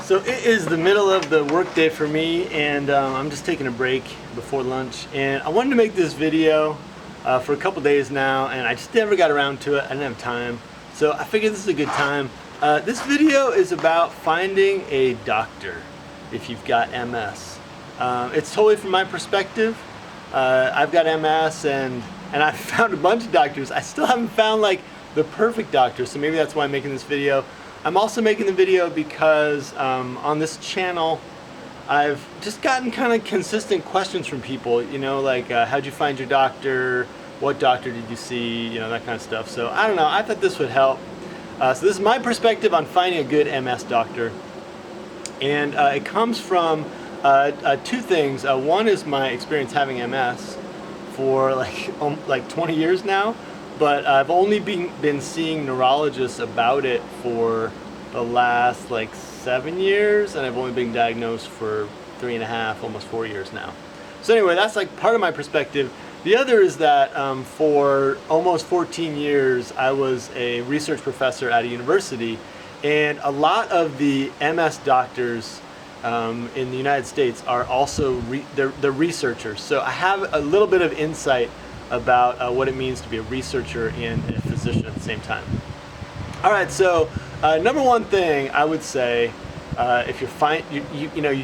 So it is the middle of the workday for me, and I'm just taking a break before lunch. And I wanted to make this video for a couple days now, and I just never got around to it. I didn't have time, so I figured this is a good time. This video is about finding a doctor if you've got MS. It's totally from my perspective. I've got MS, and I've found a bunch of doctors. I still haven't found like the perfect doctor, so maybe that's why I'm making this video. I'm also making the video because on this channel I've just gotten kind of consistent questions from people, you know, like how'd you find your doctor, what doctor did you see, you know, that kind of stuff. So I don't know, I thought this would help. So this is my perspective on finding a good MS doctor, and it comes from two things. One is my experience having MS for like 20 years now. But I've only been seeing neurologists about it for the last like 7 years, and I've only been diagnosed for 3.5, almost 4 years now. So anyway, that's like part of my perspective. The other is that for almost 14 years, I was a research professor at a university, and a lot of the MS doctors in the United States are also they're researchers. So I have a little bit of insight about what it means to be a researcher and a physician at the same time. All right, so number one thing I would say, if you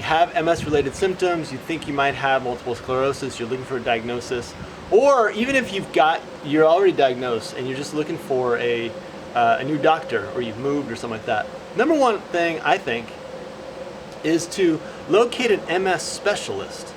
have MS-related symptoms, you think you might have multiple sclerosis, you're looking for a diagnosis, or even if you're already diagnosed and you're just looking for a new doctor, or you've moved or something like that. Number one thing I think is to locate an MS specialist.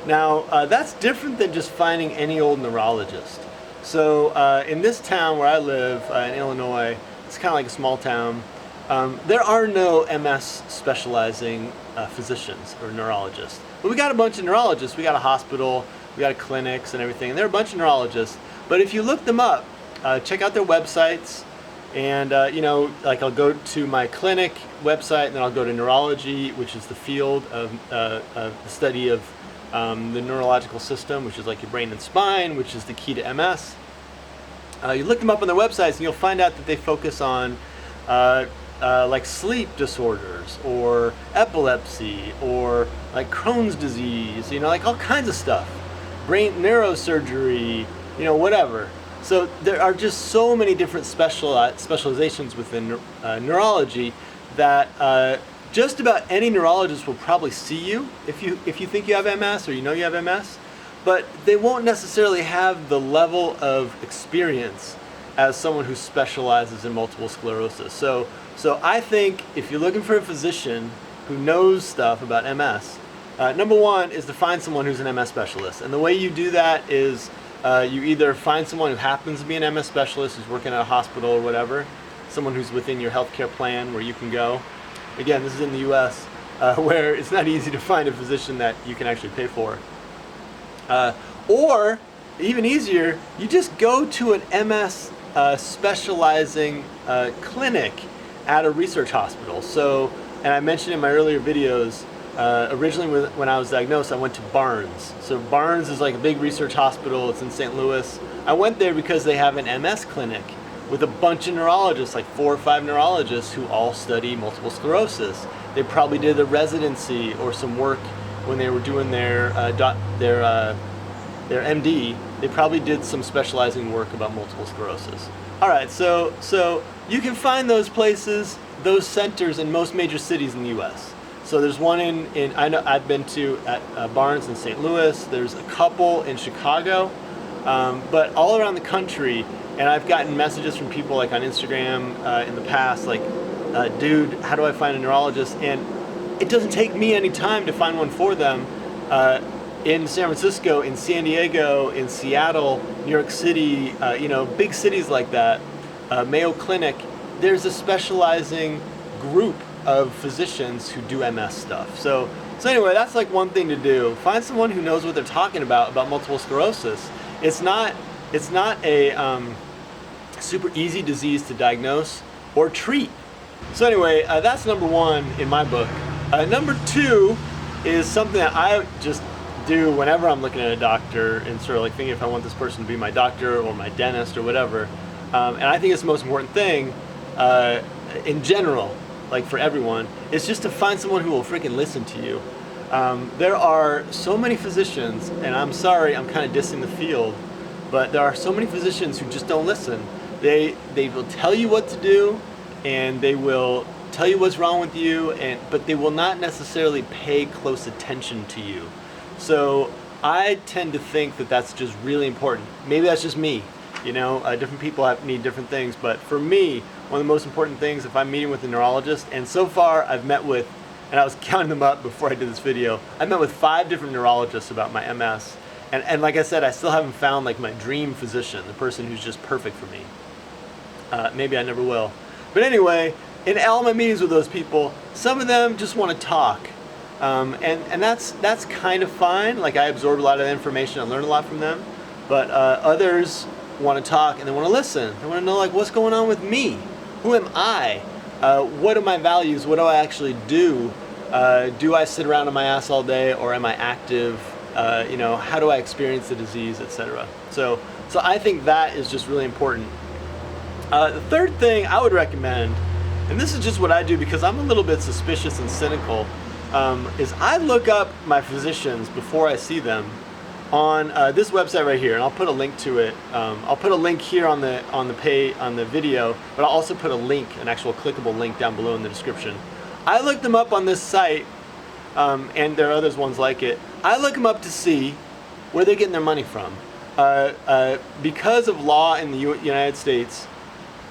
Now, that's different than just finding any old neurologist. So in this town where I live, in Illinois, it's kind of like a small town, there are no MS specializing physicians or neurologists. But we got a bunch of neurologists. We got a hospital, we got clinics and everything, and there are a bunch of neurologists. But if you look them up, check out their websites, and like I'll go to my clinic website, and then I'll go to neurology, which is the field of the study of the neurological system, which is like your brain and spine, which is the key to MS. You look them up on their websites and you'll find out that they focus on like sleep disorders, or epilepsy, or like Crohn's disease, you know, like all kinds of stuff. Brain neurosurgery, you know, whatever. So there are just so many different specializations within neurology that just about any neurologist will probably see you if you think you have MS, or you know you have MS, but they won't necessarily have the level of experience as someone who specializes in multiple sclerosis. So I think if you're looking for a physician who knows stuff about MS, number one is to find someone who's an MS specialist. And the way you do that is you either find someone who happens to be an MS specialist, who's working at a hospital or whatever, someone who's within your healthcare plan where you can go. Again, this is in the US, where it's not easy to find a physician that you can actually pay for. Or, even easier, you just go to an MS specializing clinic at a research hospital. So, and I mentioned in my earlier videos, originally when I was diagnosed, I went to Barnes. So Barnes is like a big research hospital, it's in St. Louis. I went there because they have an MS clinic with a bunch of neurologists, like 4 or 5 neurologists who all study multiple sclerosis. They probably did a residency or some work when they were doing their MD. They probably did some specializing work about multiple sclerosis. All right, so you can find those places, those centers in most major cities in the U.S. So there's one I've been to at Barnes in St. Louis. There's a couple in Chicago, but all around the country. And I've gotten messages from people like on Instagram in the past, like, dude, how do I find a neurologist? And it doesn't take me any time to find one for them. In San Francisco, in San Diego, in Seattle, New York City, big cities like that, Mayo Clinic, there's a specializing group of physicians who do MS stuff. So anyway, that's like one thing to do. Find someone who knows what they're talking about multiple sclerosis. It's not a super easy disease to diagnose or treat. So anyway, that's number one in my book. Number two is something that I just do whenever I'm looking at a doctor and sort of like thinking if I want this person to be my doctor or my dentist or whatever. And I think it's the most important thing in general. like for everyone, is just to find someone who will freaking listen to you. There are so many physicians, and I'm sorry, I'm kind of dissing the field, but there are so many physicians who just don't listen. They will tell you what to do, and they will tell you what's wrong with you, but they will not necessarily pay close attention to you. So I tend to think that that's just really important. Maybe that's just me. Different people need different things, but for me, one of the most important things if I'm meeting with a neurologist, and so far I've met with, and I was counting them up before I did this video, I met with 5 different neurologists about my MS. And like I said, I still haven't found like my dream physician, the person who's just perfect for me. Maybe I never will. But anyway, in all my meetings with those people, some of them just want to talk. And that's kind of fine. Like, I absorb a lot of information, I learn a lot from them. But others want to talk and they want to listen. They want to know, like, what's going on with me? Who am I? What are my values? What do I actually do? Do I sit around on my ass all day, or am I active? How do I experience the disease, etc. So I think that is just really important. The third thing I would recommend, and this is just what I do because I'm a little bit suspicious and cynical, is I look up my physicians before I see them on this website right here, and I'll put a link to it. I'll put a link here on the video, but I'll also put a link, an actual clickable link down below in the description. I looked them up on this site, and there are others ones like it. I look them up to see where they're getting their money from. Because of law in the United States,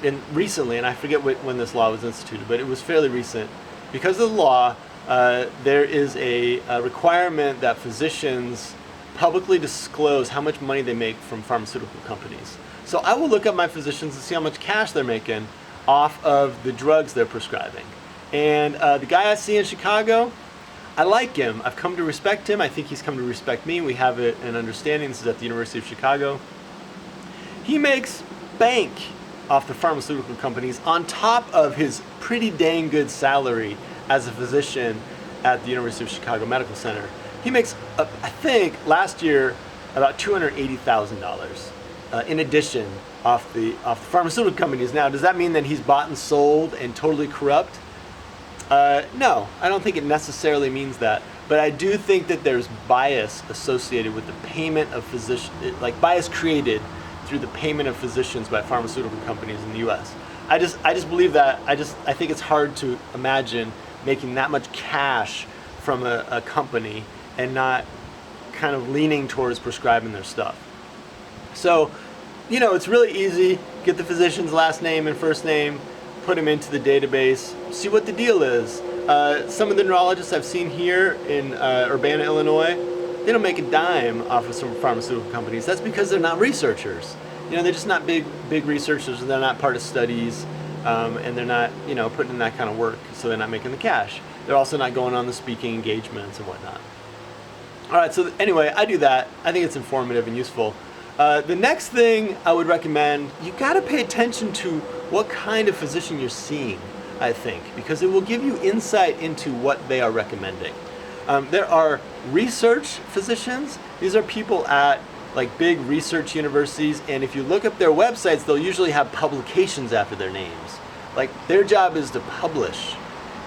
and recently, and I forget when this law was instituted, but it was fairly recent. Because of the law, there is a requirement that physicians publicly disclose how much money they make from pharmaceutical companies. So I will look up my physicians and see how much cash they're making off of the drugs they're prescribing. And the guy I see in Chicago, I like him. I've come to respect him. I think he's come to respect me. We have an understanding. This is at the University of Chicago. He makes bank off the pharmaceutical companies on top of his pretty dang good salary as a physician at the University of Chicago Medical Center. He makes, I think, last year about $280,000 in addition off the pharmaceutical companies. Now, does that mean that he's bought and sold and totally corrupt? No, I don't think it necessarily means that. But I do think that there's bias associated with the payment of physicians, like bias created through the payment of physicians by pharmaceutical companies in the U.S. I just believe that. I think it's hard to imagine making that much cash from a company and not kind of leaning towards prescribing their stuff. So, it's really easy. Get the physician's last name and first name, put them into the database, see what the deal is. Some of the neurologists I've seen here in Urbana, Illinois, they don't make a dime off of some pharmaceutical companies. That's because they're not researchers. They're just not big researchers, and they're not part of studies, and they're not, putting in that kind of work, so they're not making the cash. They're also not going on the speaking engagements and whatnot. All right, so anyway, I do that. I think it's informative and useful. The next thing I would recommend, you gotta pay attention to what kind of physician you're seeing, I think, because it will give you insight into what they are recommending. There are research physicians. These are people at like big research universities, and if you look up their websites, they'll usually have publications after their names. Like, their job is to publish.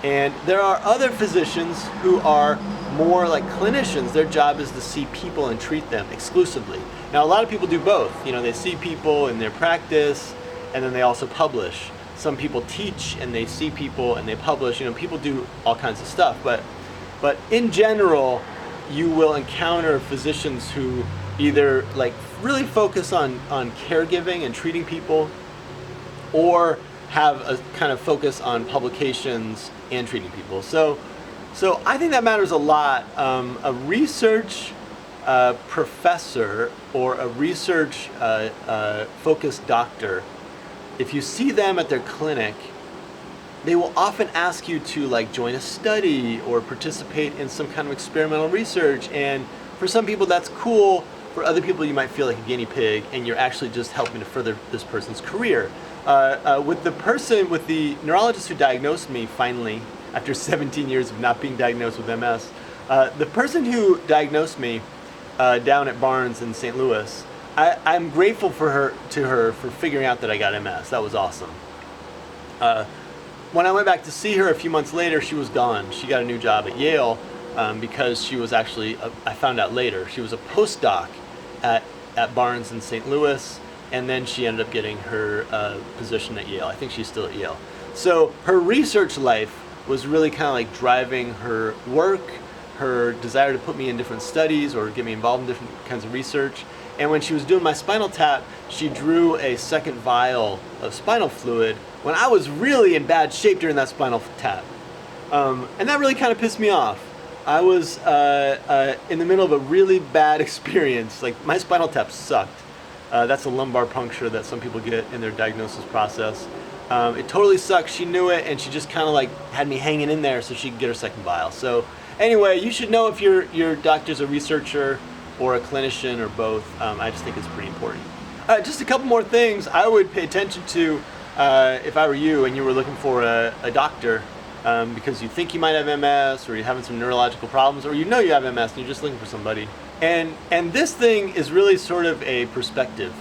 And there are other physicians who are more like clinicians. Their job is to see people and treat them exclusively. Now, a lot of people do both. They see people in their practice, and then they also publish. Some people teach and they see people and they publish. People do all kinds of stuff, but in general, you will encounter physicians who either like really focus on caregiving and treating people, or have a kind of focus on publications and treating people. So I think that matters a lot. A research professor or a research focused doctor, if you see them at their clinic, they will often ask you to like join a study or participate in some kind of experimental research. And for some people that's cool. For other people, you might feel like a guinea pig, and you're actually just helping to further this person's career. With the neurologist who diagnosed me finally, after 17 years of not being diagnosed with MS, the person who diagnosed me down at Barnes in St. Louis, I'm grateful to her for figuring out that I got MS. That was awesome. when I went back to see her a few months later, she was gone. She got a new job at Yale because she was actually, I found out later, she was a postdoc at Barnes in St. Louis, and then she ended up getting her position at Yale. I think she's still at Yale. So her research life was really kind of like driving her work, her desire to put me in different studies or get me involved in different kinds of research. And when she was doing my spinal tap, she drew a second vial of spinal fluid when I was really in bad shape during that spinal tap. And that really kind of pissed me off. I was in the middle of a really bad experience. Like, my spinal tap sucked. That's a lumbar puncture that some people get in their diagnosis process. It totally sucked. She knew it, and she just kind of like had me hanging in there so she could get her second vial. So anyway, you should know if your doctor's a researcher or a clinician or both. I just think it's pretty important. Just a couple more things I would pay attention to if I were you and you were looking for a doctor because you think you might have MS, or you're having some neurological problems, or you know you have MS and you're just looking for somebody. And this thing is really sort of a perspective.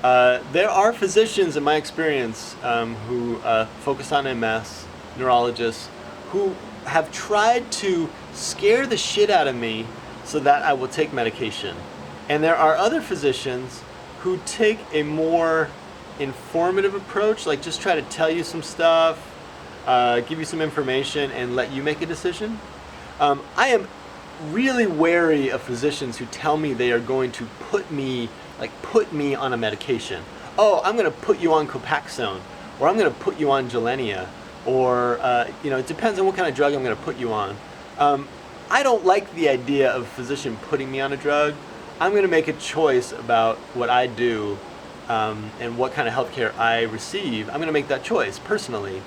There are physicians, in my experience, who focus on MS, neurologists, who have tried to scare the shit out of me so that I will take medication. And there are other physicians who take a more informative approach, like just try to tell you some stuff, give you some information, and let you make a decision. I am really wary of physicians who tell me they are going to put me on a medication. Oh, I'm going to put you on Copaxone, or I'm going to put you on Gilenya, or it depends on what kind of drug I'm going to put you on. I don't like the idea of a physician putting me on a drug. I'm going to make a choice about what I do and what kind of healthcare I receive. I'm going to make that choice personally.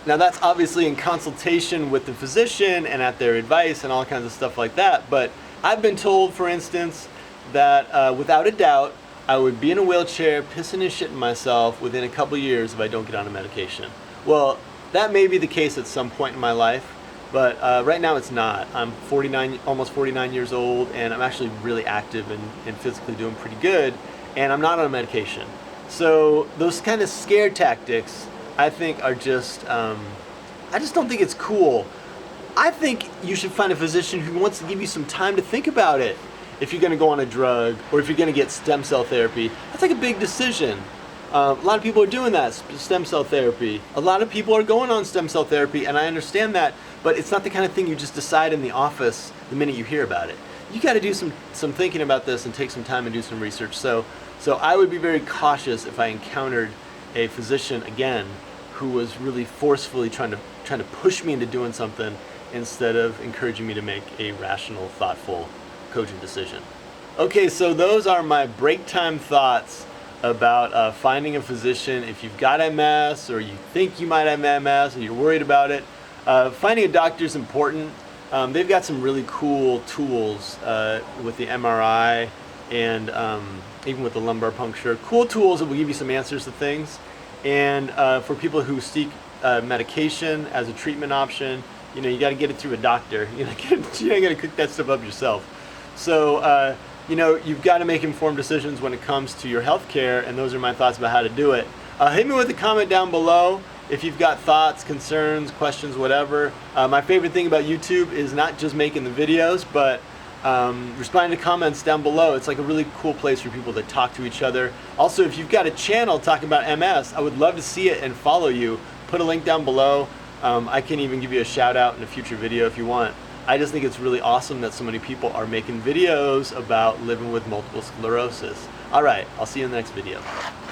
Now, that's obviously in consultation with the physician and at their advice and all kinds of stuff like that. But I've been told, for instance, that without a doubt, I would be in a wheelchair, pissing and shitting myself within a couple years if I don't get on a medication. Well, that may be the case at some point in my life, but right now it's not. I'm 49, almost 49 years old, and I'm actually really active and physically doing pretty good, and I'm not on a medication. So those kind of scare tactics, I think, are just, I just don't think it's cool. I think you should find a physician who wants to give you some time to think about it. If you're going to go on a drug, or if you're going to get stem cell therapy, that's like a big decision. A lot of people are doing that, stem cell therapy. A lot of people are going on stem cell therapy, and I understand that, but it's not the kind of thing you just decide in the office the minute you hear about it. You got to do some thinking about this and take some time and do some research. So I would be very cautious if I encountered a physician again who was really forcefully trying to push me into doing something instead of encouraging me to make a rational, thoughtful, cogent decision. Okay, so those are my break time thoughts about finding a physician. If you've got MS, or you think you might have MS, or you're worried about it, finding a doctor is important. They've got some really cool tools with the MRI and even with the lumbar puncture. Cool tools that will give you some answers to things. And for people who seek medication as a treatment option, you got to get it through a doctor. You ain't got to cook that stuff up yourself. So, you've got to make informed decisions when it comes to your health care, and those are my thoughts about how to do it. Hit me with a comment down below if you've got thoughts, concerns, questions, whatever. My favorite thing about YouTube is not just making the videos, but responding to comments down below. It's like a really cool place for people to talk to each other. Also, if you've got a channel talking about MS, I would love to see it and follow you. Put a link down below. I can even give you a shout out in a future video if you want. I just think it's really awesome that so many people are making videos about living with multiple sclerosis. All right, I'll see you in the next video.